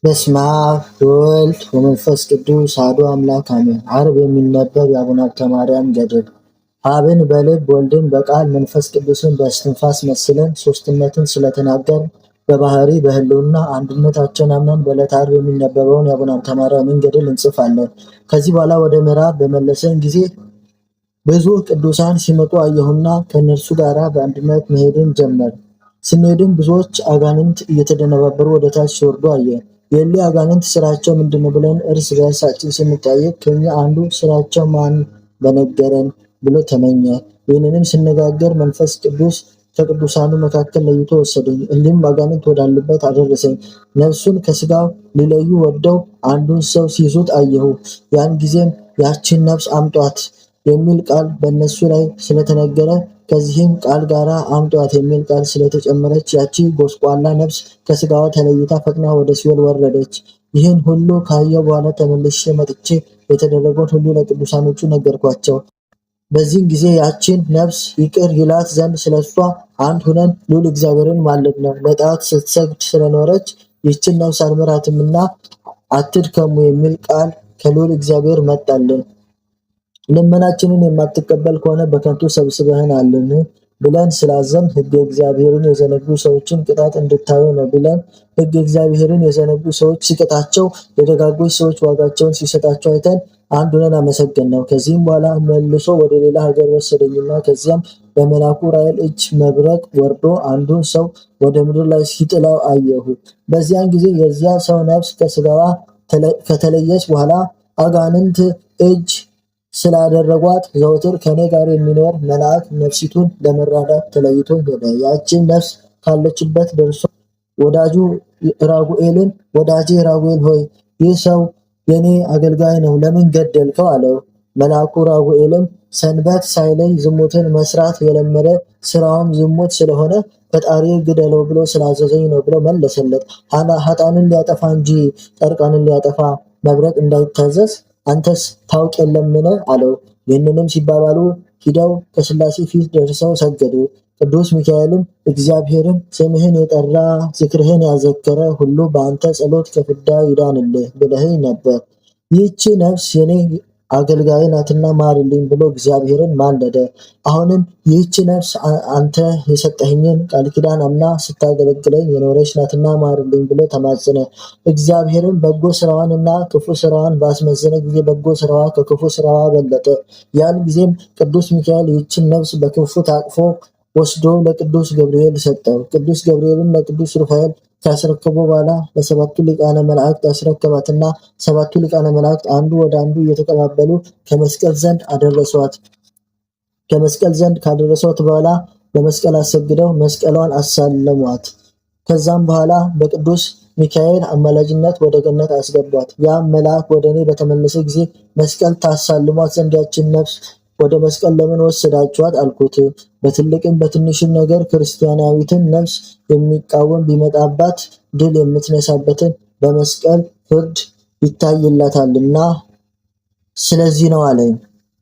በስመ አብ ወወልድ ወመንፈስ ቅዱስ አሐዱ አምላክ አሜን። ዓርብ የሚነበብ የአቡነ ሀብተ ማርያም ገድል። አብን በልብ ወልድን በቃል መንፈስ ቅዱስን በእስትንፋስ መስለን ሦስትነትን ስለተናገር በባህሪ በሕልውና አንድነታቸውን አምነን በዕለተ ዓርብ የሚነበበውን የአቡነ ሀብተ ማርያምን ገድል እንጽፋለን። ከዚህ በኋላ ወደ ምዕራብ በመለሰን ጊዜ ብዙ ቅዱሳን ሲመጡ አየሁና ከእነርሱ ጋር በአንድነት መሄድን ጀመር። ስንሄድም ብዙዎች አጋንንት እየተደነባበሩ ወደ ታች ሲወርዱ አየን። የእሊህ አጋንንት ስራቸው ምንድነው ብለን እርስ በርሳችን ስንጠያየቅ ከኛ አንዱ ስራቸው ማን በነገረን ብሎ ተመኘ። ይህንንም ስነጋገር መንፈስ ቅዱስ ከቅዱሳኑ መካከል ለይቶ ወሰደኝ። እሊህም አጋንንት ወዳሉበት አደረሰኝ። ነፍሱን ከስጋው ሊለዩ ወደው አንዱን ሰው ሲይዙት አየሁ። ያን ጊዜም ያችን ነፍስ አምጧት የሚል ቃል በእነሱ ላይ ስለተነገረ ከዚህም ቃል ጋር አምጧት የሚል ቃል ስለተጨመረች ያቺ ጎስቋላ ነፍስ ከስጋዋ ተለይታ ፈጥና ወደ ሲኦል ወረደች። ይህን ሁሉ ካየሁ በኋላ ተመልሼ መጥቼ የተደረገውን ሁሉ ለቅዱሳኖቹ ነገርኳቸው። በዚህን ጊዜ ያችን ነፍስ ይቅር ይላት ዘንድ ስለሷ አንድ ሁነን ልዑል እግዚአብሔርን ማለድነው። ለጣዖት ስትሰግድ ስለኖረች ይችን ነፍስ አልምራትምና አትድከሙ የሚል ቃል ከልዑል እግዚአብሔር መጣልን። ልመናችንን የማትቀበል ከሆነ በከንቱ ሰብስበህናልን ብለን ስላዘን ሕገ እግዚአብሔርን የዘነጉ ሰዎችን ቅጣት እንድታዩ ነው ብለን ሕገ እግዚአብሔርን የዘነጉ ሰዎች ሲቀጣቸው ለደጋጎች ሰዎች ዋጋቸውን ሲሰጣቸው አይተን አንድ ሆነን አመሰገንነው። ከዚህም በኋላ መልሶ ወደ ሌላ ሀገር ወሰደኝና ከዚያም በመልአኩ ራእይ እጅ መብረቅ ወርዶ አንዱን ሰው ወደ ምድር ላይ ሲጥለው አየሁ። በዚያን ጊዜ የዚያ ሰው ነፍስ ከስጋዋ ከተለየች በኋላ አጋንንት እጅ ስላደረጓት ዘወትር ከኔ ጋር የሚኖር መልአክ ነፍሲቱን ለመራዳት ተለይቶ ሄደ። ያችን ነፍስ ካለችበት ደርሶ ወዳጁ ራጉኤልን ወዳጄ ራጉኤል ሆይ ይህ ሰው የኔ አገልጋይ ነው፣ ለምን ገደልከው? አለው። መልአኩ ራጉኤልም ሰንበት ሳይለይ ዝሙትን መስራት የለመደ ስራውም ዝሙት ስለሆነ ፈጣሪ ግደለው ብሎ ስላዘዘኝ ነው ብሎ መለሰለት። ኃጥአንን ሊያጠፋ እንጂ ጻድቃንን ሊያጠፋ መብረቅ እንዳይታዘዝ አንተስ ታውቅ የለምን? አለው። ይህንንም ሲባባሉ ሂደው ከሥላሴ ፊት ደርሰው ሰገዱ። ቅዱስ ሚካኤልም እግዚአብሔርን ስምህን የጠራ ዝክርህን ያዘከረ ሁሉ በአንተ ጸሎት ከፍዳ ይዳንልህ ብለኸኝ ነበር። ይህች ነፍስ የኔ አገልጋይ ናትና ማርልኝ ብሎ እግዚአብሔርን ማለደ። አሁንም ይህች ነፍስ አንተ የሰጠኸኝን ቃል ኪዳን አምና ስታገለግለኝ የኖረች ናትና ማርልኝ ብሎ ተማጸነ። እግዚአብሔርን በጎ ስራዋንና ክፉ ስራዋን ባስመዘነ ጊዜ በጎ ስራዋ ከክፉ ስራዋ በለጠ። ያን ጊዜም ቅዱስ ሚካኤል ይህችን ነፍስ በክንፉ ታቅፎ ወስዶ ለቅዱስ ገብርኤል ሰጠው። ቅዱስ ገብርኤልም ለቅዱስ ሩፋኤል ካስረከቡ በኋላ ለሰባቱ ሊቃነ መላእክት ያስረከባትና ሰባቱ ሊቃነ መላእክት አንዱ ወደ አንዱ እየተቀባበሉ ከመስቀል ዘንድ አደረሷት። ከመስቀል ዘንድ ካደረሷት በኋላ ለመስቀል አሰግደው መስቀሏን አሳለሟት። ከዛም በኋላ በቅዱስ ሚካኤል አማላጅነት ወደ ገነት አስገቧት። ያ መልአክ ወደ እኔ በተመለሰ ጊዜ መስቀል ታሳልሟት ዘንድ ያችን ነፍስ ወደ መስቀል ለምን ወሰዳችኋት? አልኩት። በትልቅም በትንሽም ነገር ክርስቲያናዊትን ነፍስ የሚቃወም ቢመጣባት ድል የምትነሳበትን በመስቀል ፍርድ ይታይላታልና ስለዚህ ነው አለኝ።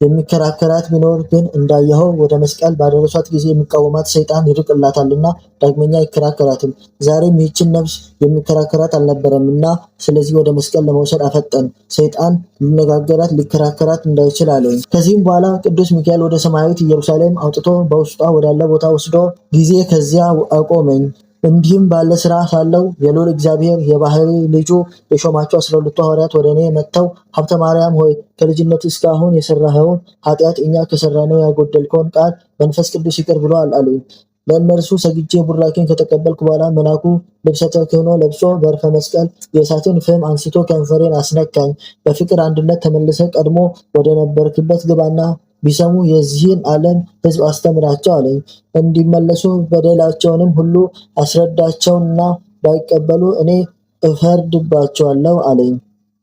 የሚከራከራት ቢኖር ግን እንዳየኸው ወደ መስቀል ባደረሷት ጊዜ የሚቃወማት ሰይጣን ይርቅላታልና ዳግመኛ አይከራከራትም። ዛሬም ይህችን ነፍስ የሚከራከራት አልነበረምና ስለዚህ ወደ መስቀል ለመውሰድ አፈጠን። ሰይጣን ሊነጋገራት ሊከራከራት እንዳይችል አለኝ። ከዚህም በኋላ ቅዱስ ሚካኤል ወደ ሰማያዊት ኢየሩሳሌም አውጥቶ በውስጧ ወዳለ ቦታ ወስዶ ጊዜ ከዚያ አቆመኝ። እንዲህም ባለ ስራ ሳለው የልዑል እግዚአብሔር የባህሪ ልጁ የሾማቸው 12 ሐዋርያት ወደ እኔ መጥተው ሀብተ ማርያም ሆይ ከልጅነት እስካሁን የሰራኸውን ኃጢአት እኛ ከሰራነው ያጎደልከውን ቃል መንፈስ ቅዱስ ይቅር ብሎአል አሉኝ። ለእነርሱ ሰግጄ ቡራኬን ከተቀበልኩ በኋላ መልአኩ ልብሰ ተክህኖ ለብሶ በዕርፈ መስቀል የእሳትን ፍም አንስቶ ከንፈሬን አስነካኝ። በፍቅር አንድነት ተመልሰ ቀድሞ ወደ ነበርክበት ግባና ቢሰሙ የዚህን ዓለም ሕዝብ አስተምራቸው አለኝ። እንዲመለሱ በደላቸውንም ሁሉ አስረዳቸውና ባይቀበሉ እኔ እፈርድባቸዋለሁ አለኝ።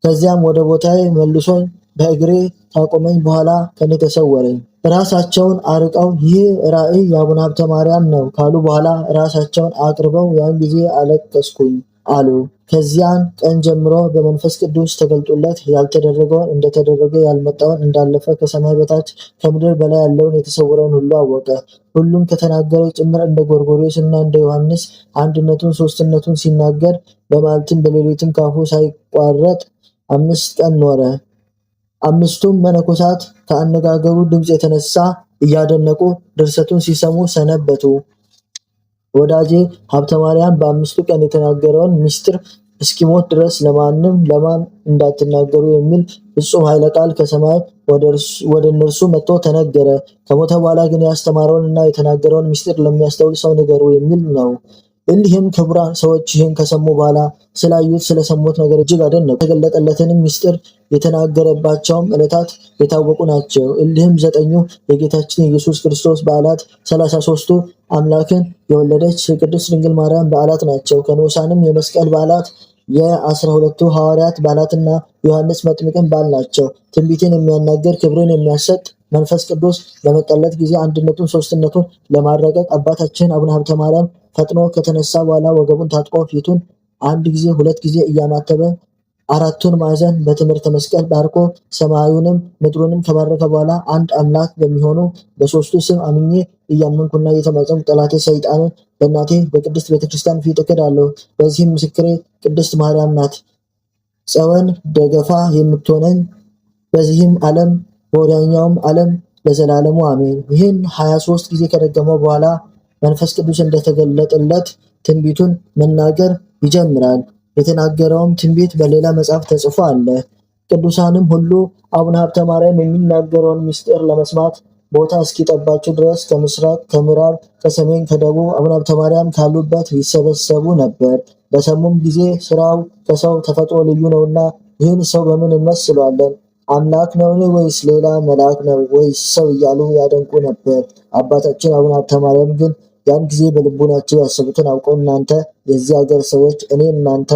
ከዚያም ወደ ቦታዬ መልሶኝ በእግሬ ካቆመኝ በኋላ ከኔ ተሰወረኝ። ራሳቸውን አርቀው ይህ ራእይ የአቡነ ሀብተ ማርያም ነው ካሉ በኋላ ራሳቸውን አቅርበው ያን ጊዜ አለቀስኩኝ፣ አሉ። ከዚያን ቀን ጀምሮ በመንፈስ ቅዱስ ተገልጦለት ያልተደረገውን እንደተደረገ፣ ያልመጣውን እንዳለፈ፣ ከሰማይ በታች ከምድር በላይ ያለውን የተሰወረውን ሁሉ አወቀ። ሁሉም ከተናገረው ጭምር እንደ ጎርጎርዮስ እና እንደ ዮሐንስ አንድነቱን ሦስትነቱን ሲናገር በመዓልትም በሌሊትም ካፉ ሳይቋረጥ 5 ቀን ኖረ። አምስቱም መነኮሳት ከአነጋገሩ ድምፅ የተነሳ እያደነቁ ድርሰቱን ሲሰሙ ሰነበቱ። ወዳጄ ሀብተ ማርያም በ5ቱ ቀን የተናገረውን ምስጢር እስኪሞት ድረስ ለማን እንዳትናገሩ የሚል ፍጹም ኃይለ ቃል ከሰማይ ወደ እነርሱ መጥቶ ተነገረ። ከሞተ በኋላ ግን ያስተማረውን እና የተናገረውን ምስጢር ለሚያስተውል ሰው ንገሩ የሚል ነው። እሊህም ክቡራን ሰዎች ይህን ከሰሙ በኋላ ስላዩት ስለሰሙት ነገር እጅግ አደነቁ። የተገለጠለትንም ምስጢር የተናገረባቸውም ዕለታት የታወቁ ናቸው። እሊህም 9ኙ የጌታችን የኢየሱስ ክርስቶስ በዓላት፣ 33ቱ አምላክን የወለደች የቅድስት ድንግል ማርያም በዓላት ናቸው። ከንዑሳንም የመስቀል በዓላት፣ የ12ቱ ሐዋርያት በዓላትና ዮሐንስ መጥምቅን በዓል ናቸው። ትንቢትን የሚያናገር ክብርን የሚያሰጥ መንፈስ ቅዱስ በመጣለት ጊዜ አንድነቱን ሦስትነቱን ለማረጋገጥ አባታችን አቡነ ሀብተ ማርያም ፈጥኖ ከተነሳ በኋላ ወገቡን ታጥቆ ፊቱን 1 ጊዜ 2 ጊዜ እያማተበ 4ቱን ማዕዘን በትምህርተ መስቀል ባርኮ ሰማዩንም ምድሩንም ከባረከ በኋላ አንድ አምላክ በሚሆኑ በሦስቱ ስም አምኜ እያመንኩና እየተማጸንኩ ጠላቴ ሰይጣንን በእናቴ በቅድስት ቤተክርስቲያን ፊት እክዳለሁ። በዚህም ምስክሬ ቅድስት ማርያም ናት፣ ጸወን ደገፋ የምትሆነኝ በዚህም ዓለም በወዲያኛውም ዓለም ለዘላለሙ አሜን። ይህን 23 ጊዜ ከደገመው በኋላ መንፈስ ቅዱስ እንደተገለጠለት ትንቢቱን መናገር ይጀምራል። የተናገረውም ትንቢት በሌላ መጽሐፍ ተጽፎ አለ። ቅዱሳንም ሁሉ አቡነ ሀብተ ማርያም የሚናገረውን ምስጢር ለመስማት ቦታ እስኪጠባቸው ድረስ ከምስራቅ፣ ከምዕራብ፣ ከሰሜን፣ ከደቡብ አቡነ ሀብተ ማርያም ካሉበት ይሰበሰቡ ነበር። በሰሙም ጊዜ ስራው ከሰው ተፈጥሮ ልዩ ነውና ይህን ሰው በምን እንመስለዋለን? አምላክ ነውን? ወይስ ሌላ መልአክ ነው? ወይስ ሰው? እያሉ ያደንቁ ነበር። አባታችን አቡነ ሀብተ ማርያም ግን ያን ጊዜ በልቡናቸው ያሰቡትን አውቀው እናንተ የዚህ ሀገር ሰዎች እኔ እናንተ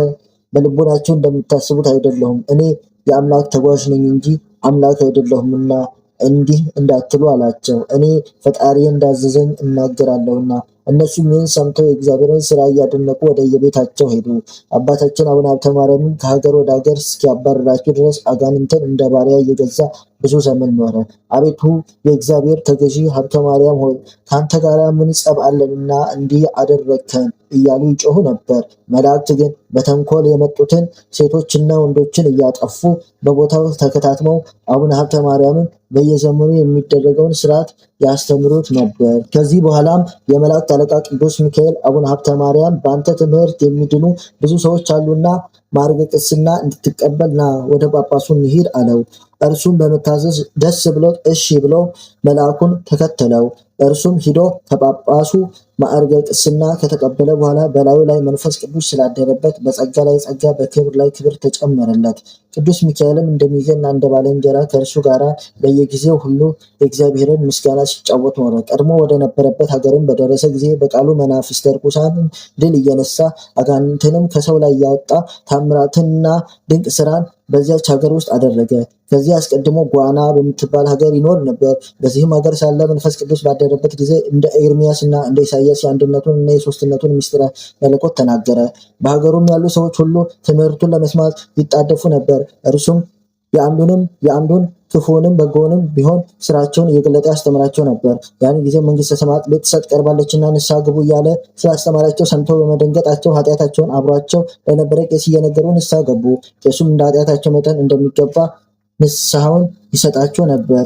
በልቡናቸው እንደምታስቡት አይደለሁም፣ እኔ የአምላክ ተጓዥ ነኝ እንጂ አምላክ አይደለሁምና እንዲህ እንዳትሉ አላቸው። እኔ ፈጣሪ እንዳዘዘኝ እናገራለሁና። እነሱም ይህን ሰምተው የእግዚአብሔርን ስራ እያደነቁ ወደ የቤታቸው ሄዱ። አባታችን አቡነ ሀብተ ማርያምን ከሀገር ወደ ሀገር እስኪያባርራቸው ድረስ አጋንንትን እንደ ባሪያ እየገዛ ብዙ ዘመን ኖረ። አቤቱ የእግዚአብሔር ተገዢ ሀብተ ማርያም ሆይ ከአንተ ጋር ምን ጸብ አለንና እንዲህ አደረግከን እያሉ ይጮሁ ነበር። መላእክት ግን በተንኮል የመጡትን ሴቶችና ወንዶችን እያጠፉ በቦታው ተከታትመው አቡነ ሀብተ ማርያምን በየዘመኑ የሚደረገውን ስርዓት ያስተምሩት ነበር። ከዚህ በኋላም የመላእክት አለቃ ቅዱስ ሚካኤል አቡነ ሀብተ ማርያም በአንተ ትምህርት የሚድኑ ብዙ ሰዎች አሉና ማዕርገ ቅስና እንድትቀበል ና ወደ ጳጳሱ እንሂድ አለው። እርሱም በመታዘዝ ደስ ብሎት እሺ ብሎ መልአኩን ተከተለው። እርሱም ሂዶ ከጳጳሱ ማዕርገ ቅስና ከተቀበለ በኋላ በላዩ ላይ መንፈስ ቅዱስ ስላደረበት በጸጋ ላይ ጸጋ በክብር ላይ ክብር ተጨመረለት። ቅዱስ ሚካኤልም እንደሚዜና እንደ ባልንጀራ ከእርሱ ጋር በየጊዜው ሁሉ የእግዚአብሔርን ምስጋና ሲጫወት ኖረ። ቀድሞ ወደ ነበረበት ሀገርም በደረሰ ጊዜ በቃሉ መናፍስተ ርኩሳንን ድል እየነሳ አጋንንትንም ከሰው ላይ እያወጣ ታምራትንና ድንቅ ስራን በዚያች ሀገር ውስጥ አደረገ። ከዚህ አስቀድሞ ጓና በምትባል ሀገር ይኖር ነበር። በዚህም ሀገር ሳለ መንፈስ ቅዱስ ባደረበት ጊዜ እንደ ኤርሚያስ እና እንደ ኢሳያስ የአንድነቱን እና የሶስትነቱን ምስጢረ መለኮት ተናገረ። በሀገሩም ያሉ ሰዎች ሁሉ ትምህርቱን ለመስማት ይጣደፉ ነበር። እርሱም የአንዱን ክፉንም በጎንም ቢሆን ስራቸውን እየገለጠ ያስተምራቸው ነበር። ያን ጊዜ መንግስተ ሰማያት ልትሰጥ ቀርባለችና ንስሐ ግቡ እያለ ስላስተማራቸው ሰምተው በመደንገጣቸው ኃጢአታቸውን አብሯቸው ለነበረ ቄስ እየነገሩ ንስሐ ገቡ። ቄሱም እንደ ኃጢአታቸው መጠን እንደሚገባ ንስሐውን ይሰጣቸው ነበር።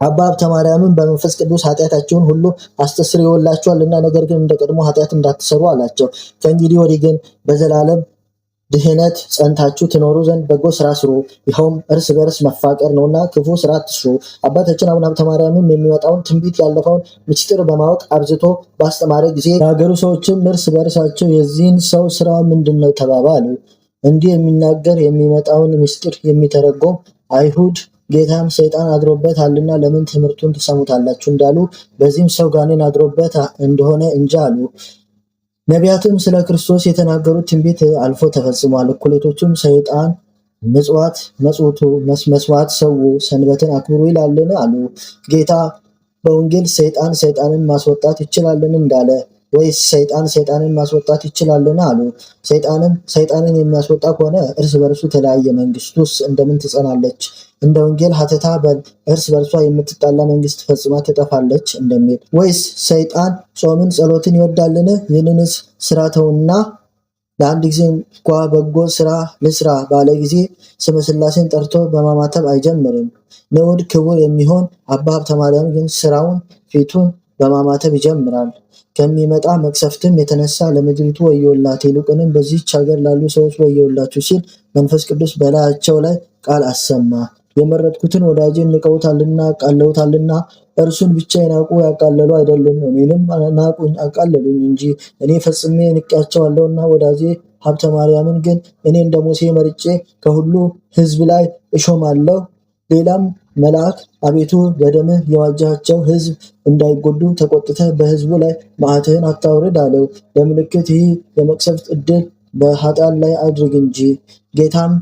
አባ ሀብተ ማርያምን በመንፈስ ቅዱስ ኃጢአታቸውን ሁሉ አስተስርዮላቸዋልና ነገር ግን እንደ ቀድሞ ኃጢአት እንዳትሰሩ አላቸው። ከእንግዲህ ወዲህ ግን በዘላለም ድህነት ጸንታችሁ ትኖሩ ዘንድ በጎ ስራ ስሩ፣ ይኸውም እርስ በርስ መፋቀር ነውና ክፉ ስራ አትስሩ። አባታችን አቡነ ሀብተ ማርያምም የሚመጣውን ትንቢት ያለፈውን ምስጢር በማወቅ አብዝቶ ባስተማረ ጊዜ የሀገሩ ሰዎችም እርስ በርሳቸው የዚህን ሰው ስራ ምንድን ነው ተባባሉ። እንዲህ የሚናገር የሚመጣውን ምስጢር የሚተረጎም አይሁድ ጌታም ሰይጣን አድሮበታልና ለምን ትምህርቱን ትሰሙታላችሁ እንዳሉ በዚህም ሰው ጋኔን አድሮበት እንደሆነ እንጂ አሉ። ነቢያትም ስለ ክርስቶስ የተናገሩት ትንቢት አልፎ ተፈጽሟል። እኩሌቶቹም ሰይጣን ምጽዋት መጽውቱ መስዋዕት ሰው ሰንበትን አክብሩ ይላልን አሉ። ጌታ በወንጌል ሰይጣንን ማስወጣት ይችላልን እንዳለ ወይስ ሰይጣን ሰይጣንን ማስወጣት ይችላልን? አሉ። ሰይጣንም ሰይጣንን የሚያስወጣ ከሆነ እርስ በርሱ ተለያየ መንግስቱስ እንደምን ትጸናለች? እንደ ወንጌል ሀተታ በል እርስ በርሷ የምትጣላ መንግስት ፈጽማ ትጠፋለች እንደሚል። ወይስ ሰይጣን ጾምን ጸሎትን ይወዳልን? ይህንንስ ስራ ተውና ለአንድ ጊዜ እንኳ በጎ ስራ ልስራ ባለ ጊዜ ስመ ሥላሴን ጠርቶ በማማተብ አይጀምርም። ንዑድ ክቡር የሚሆን አባ ሀብተ ማርያም ግን ስራውን ፊቱን በማማተብ ይጀምራል። ከሚመጣ መቅሰፍትም የተነሳ ለምድሪቱ ወዮላት፣ ይልቁንም በዚህች ሀገር ላሉ ሰዎች ወዮላችሁ ሲል መንፈስ ቅዱስ በላያቸው ላይ ቃል አሰማ። የመረጥኩትን ወዳጄን ንቀውታልና አቃለውታልና እርሱን ብቻ የናቁ ያቃለሉ አይደሉም፣ እኔንም ናቁኝ አቃለሉኝ እንጂ እኔ ፈጽሜ ንቄያቸዋለሁና። ወዳጄ ሀብተ ማርያምን ግን እኔ እንደ ሙሴ መርጬ ከሁሉ ሕዝብ ላይ እሾማለሁ። ሌላም መልአክ አቤቱ በደምህ የዋጃቸው ሕዝብ እንዳይጎዱ ተቆጥተህ በሕዝቡ ላይ መዓትህን አታውርድ አለው። ለምልክት ይህ የመቅሰፍት ዕድል በኃጥአን ላይ አድርግ እንጂ። ጌታም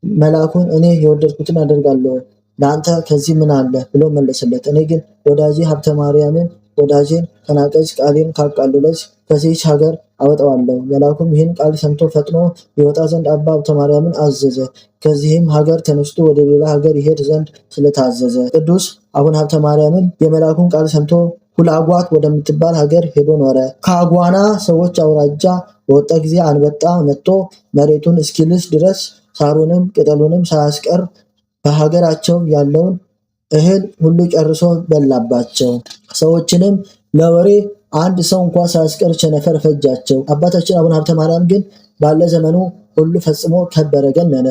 መልአኩን እኔ የወደድኩትን አደርጋለሁ፣ ለአንተ ከዚህ ምን አለ ብሎ መለሰለት። እኔ ግን ወዳጄ ሀብተ ማርያምን ወዳጄን ከናቀች ቃሌን ካቃለለች ከዚህች ሀገር አወጣዋለሁ። መልአኩም ይህን ቃል ሰምቶ ፈጥኖ ይወጣ ዘንድ አባ ሀብተ ማርያምን አዘዘ። ከዚህም ሀገር ተነስቶ ወደ ሌላ ሀገር ይሄድ ዘንድ ስለታዘዘ ቅዱስ አቡነ ሀብተ ማርያምን የመልአኩን ቃል ሰምቶ ሁልአጓት ወደምትባል ሀገር ሄዶ ኖረ። ከአጓና ሰዎች አውራጃ በወጣ ጊዜ አንበጣ መጥቶ መሬቱን እስኪልስ ድረስ ሳሩንም ቅጠሉንም ሳያስቀር በሀገራቸው ያለውን እህል ሁሉ ጨርሶ በላባቸው። ሰዎችንም ለወሬ አንድ ሰው እንኳ ሳያስቀር ቸነፈር ፈጃቸው። አባታችን አቡነ ሀብተ ማርያም ግን ባለ ዘመኑ ሁሉ ፈጽሞ ከበረ፣ ገነነ።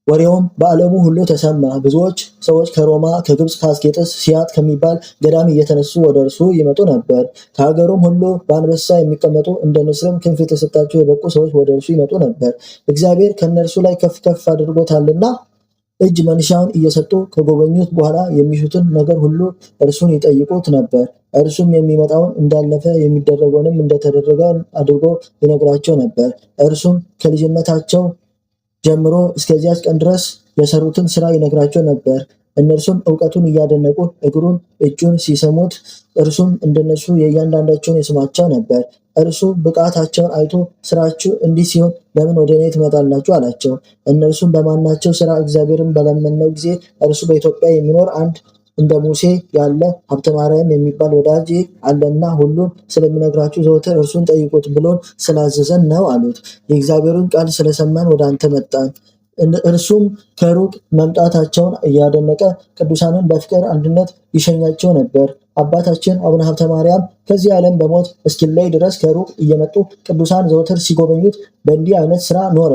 ወሬውም በዓለሙ ሁሉ ተሰማ። ብዙዎች ሰዎች ከሮማ፣ ከግብፅ፣ ከአስቄጥስ፣ ሲያት ከሚባል ገዳም እየተነሱ ወደ እርሱ ይመጡ ነበር። ከሀገሩም ሁሉ በአንበሳ የሚቀመጡ እንደ ንስርም ክንፍ የተሰጣቸው የበቁ ሰዎች ወደ እርሱ ይመጡ ነበር። እግዚአብሔር ከእነርሱ ላይ ከፍ ከፍ አድርጎታልና እጅ መንሻውን እየሰጡ ከጎበኙት በኋላ የሚሹትን ነገር ሁሉ እርሱን ይጠይቁት ነበር። እርሱም የሚመጣውን እንዳለፈ የሚደረገውንም እንደተደረገ አድርጎ ይነግራቸው ነበር። እርሱም ከልጅነታቸው ጀምሮ እስከዚያች ቀን ድረስ የሰሩትን ስራ ይነግራቸው ነበር። እነርሱም እውቀቱን እያደነቁ እግሩን እጁን ሲሰሙት እርሱም እንደነሱ የእያንዳንዳቸውን የስማቸው ነበር። እርሱ ብቃታቸውን አይቶ ስራችሁ እንዲህ ሲሆን ለምን ወደ እኔ ትመጣላችሁ አላቸው። እነርሱም በማናቸው ስራ እግዚአብሔርን በለመነው ጊዜ እርሱ በኢትዮጵያ የሚኖር አንድ እንደ ሙሴ ያለ ሀብተ ማርያም የሚባል ወዳጅ አለና ሁሉን ስለሚነግራችሁ ዘወትር እርሱን ጠይቁት ብሎን ስላዘዘን ነው አሉት። የእግዚአብሔርን ቃል ስለሰማን ወደ አንተ መጣን። እርሱም ከሩቅ መምጣታቸውን እያደነቀ ቅዱሳንን በፍቅር አንድነት ይሸኛቸው ነበር። አባታችን አቡነ ሀብተ ማርያም ከዚህ ዓለም በሞት እስኪለይ ድረስ ከሩቅ እየመጡ ቅዱሳን ዘወትር ሲጎበኙት በእንዲህ አይነት ስራ ኖረ።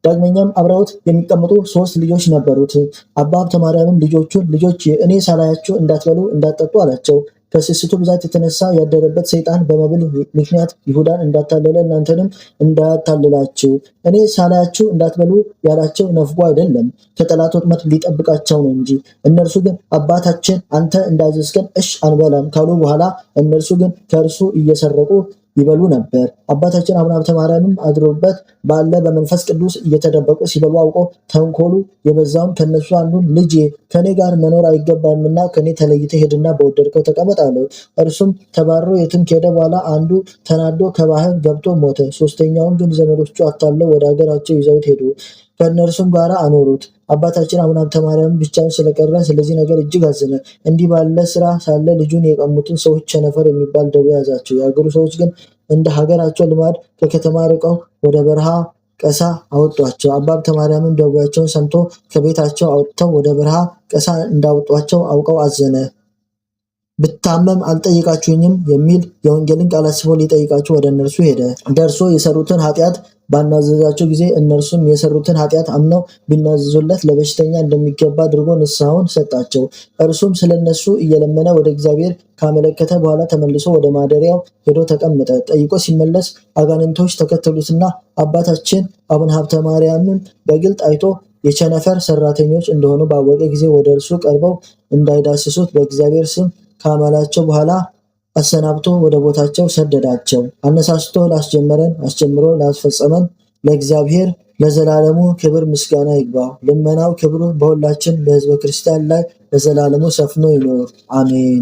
ዳግመኛም አብረውት የሚቀመጡ 3 ልጆች ነበሩት። አባ ሀብተ ማርያምም ልጆቹን ልጆች እኔ ሳላያችሁ እንዳትበሉ እንዳትጠጡ አላቸው። ከስስቱ ብዛት የተነሳ ያደረበት ሰይጣን በመብል ምክንያት ይሁዳን እንዳታለለ እናንተንም እንዳያታልላችሁ። እኔ ሳላያችሁ እንዳትበሉ ያላቸው ነፍጎ አይደለም፣ ከጠላት ወጥመድ ሊጠብቃቸው ነው እንጂ። እነርሱ ግን አባታችን አንተ እንዳዘዝከን እሽ አንበላም ካሉ በኋላ እነርሱ ግን ከእርሱ እየሰረቁ ይበሉ ነበር። አባታችን አቡነ ሀብተ ማርያምም አድሮበት ባለ በመንፈስ ቅዱስ እየተደበቁ ሲበሉ አውቆ ተንኮሉ የበዛውን ከነሱ አንዱን ልጄ ከኔ ጋር መኖር አይገባምና ከኔ ተለይተህ ሄድና በወደድከው ተቀመጥ አለው። እርሱም ተባሮ የትም ከሄደ በኋላ አንዱ ተናዶ ከባህር ገብቶ ሞተ። ሶስተኛውን ግን ዘመዶቹ አታለው ወደ ሀገራቸው ይዘውት ሄዱ። ከእነርሱም ጋር አኖሩት። አባታችን አቡነ ሀብተ ማርያም ብቻውን ስለቀረ ስለዚህ ነገር እጅግ አዘነ። እንዲህ ባለ ስራ ሳለ ልጁን የቀሙትን ሰዎች ቸነፈር የሚባል ደዌ ያዛቸው። የሀገሩ ሰዎች ግን እንደ ሀገራቸው ልማድ ከከተማ ርቀው ወደ በረሃ ቀሳ አወጧቸው። አባ ሀብተ ማርያምም ደዌያቸውን ሰምቶ ከቤታቸው አውጥተው ወደ በረሃ ቀሳ እንዳወጧቸው አውቀው አዘነ። ብታመም አልጠይቃችሁኝም የሚል የወንጌልን ቃል አስቦ ሊጠይቃቸው ወደ እነርሱ ሄደ። ደርሶ የሰሩትን ኃጢአት ባናዘዛቸው ጊዜ እነርሱም የሰሩትን ኃጢአት አምነው ቢናዘዙለት ለበሽተኛ እንደሚገባ አድርጎ ንስሐውን ሰጣቸው። እርሱም ስለነሱ እየለመነ ወደ እግዚአብሔር ካመለከተ በኋላ ተመልሶ ወደ ማደሪያው ሄዶ ተቀመጠ። ጠይቆ ሲመለስ አጋንንቶች ተከተሉትና አባታችን አቡነ ሀብተ ማርያምን በግልጥ አይቶ የቸነፈር ሰራተኞች እንደሆኑ ባወቀ ጊዜ ወደ እርሱ ቀርበው እንዳይዳስሱት በእግዚአብሔር ስም ካመላቸው በኋላ አሰናብቶ ወደ ቦታቸው ሰደዳቸው። አነሳስቶ ላስጀመረን አስጀምሮ ላስፈጸመን ለእግዚአብሔር ለዘላለሙ ክብር ምስጋና ይግባው። ልመናው ክብሩ በሁላችን በሕዝበ ክርስቲያን ላይ ለዘላለሙ ሰፍኖ ይኖር፣ አሜን።